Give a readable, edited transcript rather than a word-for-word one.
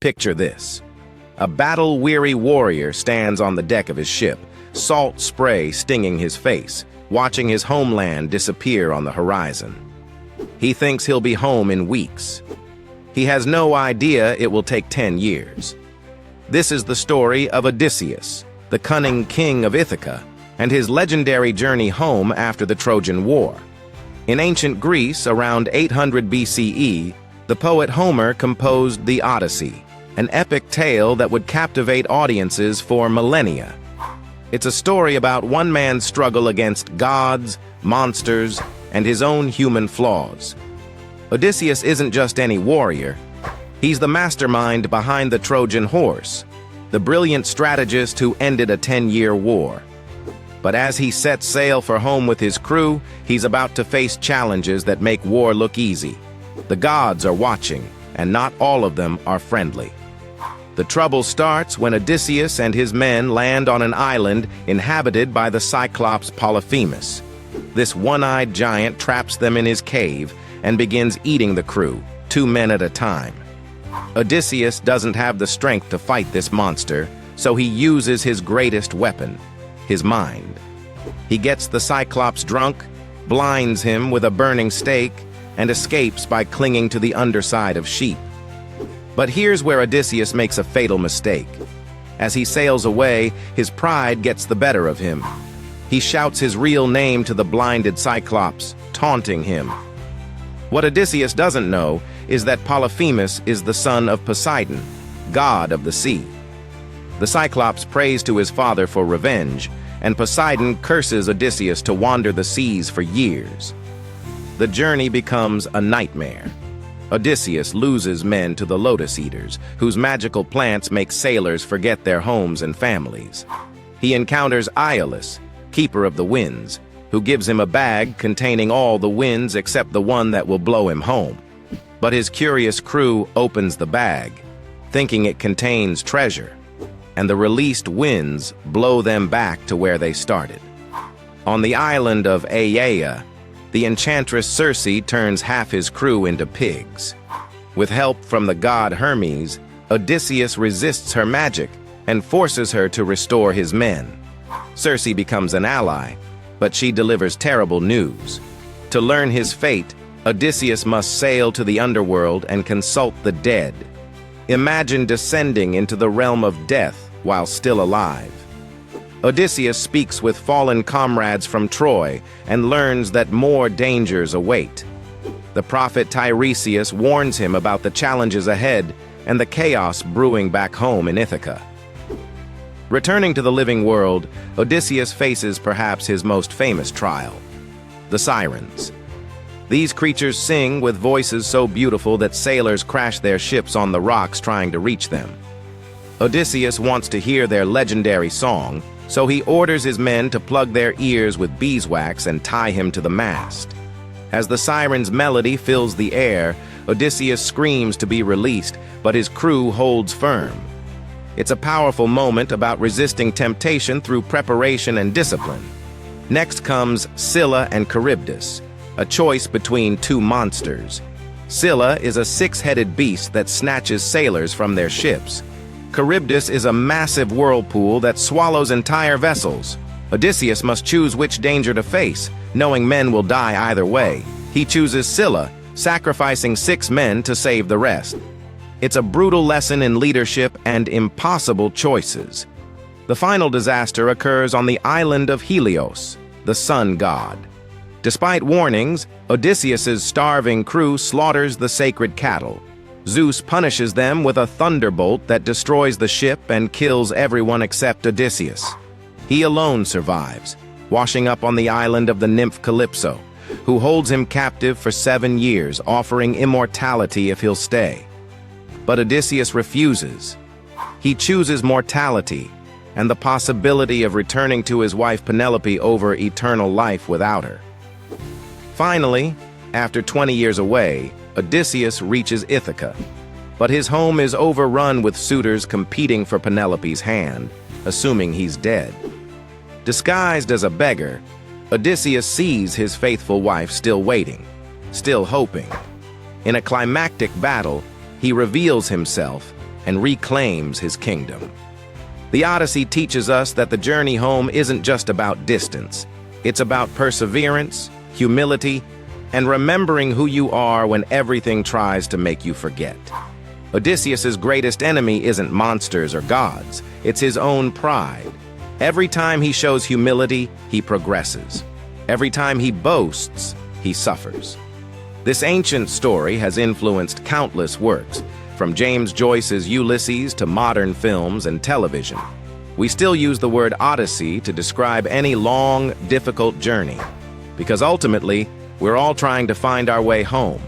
Picture this. A battle-weary warrior stands on the deck of his ship, salt spray stinging his face, watching his homeland disappear on the horizon. He thinks he'll be home in weeks. He has no idea it will take 10 years. This is the story of Odysseus, the cunning king of Ithaca, and his legendary journey home after the Trojan War. In ancient Greece, around 800 BCE, the poet Homer composed the Odyssey, an epic tale that would captivate audiences for millennia. It's a story about one man's struggle against gods, monsters, and his own human flaws. Odysseus isn't just any warrior. He's the mastermind behind the Trojan horse, the brilliant strategist who ended a 10-year war. But as he sets sail for home with his crew, he's about to face challenges that make war look easy. The gods are watching, and not all of them are friendly. The trouble starts when Odysseus and his men land on an island inhabited by the Cyclops Polyphemus. This one-eyed giant traps them in his cave and begins eating the crew, 2 men at a time. Odysseus doesn't have the strength to fight this monster, so he uses his greatest weapon, his mind. He gets the Cyclops drunk, blinds him with a burning stake, and escapes by clinging to the underside of sheep. But here's where Odysseus makes a fatal mistake. As he sails away, his pride gets the better of him. He shouts his real name to the blinded Cyclops, taunting him. What Odysseus doesn't know is that Polyphemus is the son of Poseidon, god of the sea. The Cyclops prays to his father for revenge, and Poseidon curses Odysseus to wander the seas for years. The journey becomes a nightmare. Odysseus loses men to the Lotus Eaters, whose magical plants make sailors forget their homes and families. He encounters Aeolus, keeper of the winds, who gives him a bag containing all the winds except the one that will blow him home. But his curious crew opens the bag, thinking it contains treasure, and the released winds blow them back to where they started. On the island of Aiaia, the enchantress Circe turns half his crew into pigs. With help from the god Hermes, Odysseus resists her magic and forces her to restore his men. Circe becomes an ally, but she delivers terrible news. To learn his fate, Odysseus must sail to the underworld and consult the dead. Imagine descending into the realm of death while still alive. Odysseus speaks with fallen comrades from Troy and learns that more dangers await. The prophet Tiresias warns him about the challenges ahead and the chaos brewing back home in Ithaca. Returning to the living world, Odysseus faces perhaps his most famous trial, the Sirens. These creatures sing with voices so beautiful that sailors crash their ships on the rocks trying to reach them. Odysseus wants to hear their legendary song, so he orders his men to plug their ears with beeswax and tie him to the mast. As the siren's melody fills the air, Odysseus screams to be released, but his crew holds firm. It's a powerful moment about resisting temptation through preparation and discipline. Next comes Scylla and Charybdis, a choice between 2 monsters. Scylla is a 6-headed beast that snatches sailors from their ships. Charybdis is a massive whirlpool that swallows entire vessels. Odysseus must choose which danger to face, knowing men will die either way. He chooses Scylla, sacrificing 6 men to save the rest. It's a brutal lesson in leadership and impossible choices. The final disaster occurs on the island of Helios, the sun god. Despite warnings, Odysseus's starving crew slaughters the sacred cattle. Zeus punishes them with a thunderbolt that destroys the ship and kills everyone except Odysseus. He alone survives, washing up on the island of the nymph Calypso, who holds him captive for 7 years, offering immortality if he'll stay. But Odysseus refuses. He chooses mortality and the possibility of returning to his wife Penelope over eternal life without her. Finally, after 20 years away, Odysseus reaches Ithaca, but his home is overrun with suitors competing for Penelope's hand, assuming he's dead. Disguised as a beggar, Odysseus sees his faithful wife still waiting, still hoping. In a climactic battle, he reveals himself and reclaims his kingdom. The Odyssey teaches us that the journey home isn't just about distance. It's about perseverance, humility, and remembering who you are when everything tries to make you forget. Odysseus's greatest enemy isn't monsters or gods, it's his own pride. Every time he shows humility, he progresses. Every time he boasts, he suffers. This ancient story has influenced countless works, from James Joyce's Ulysses to modern films and television. We still use the word Odyssey to describe any long, difficult journey, because ultimately, we're all trying to find our way home.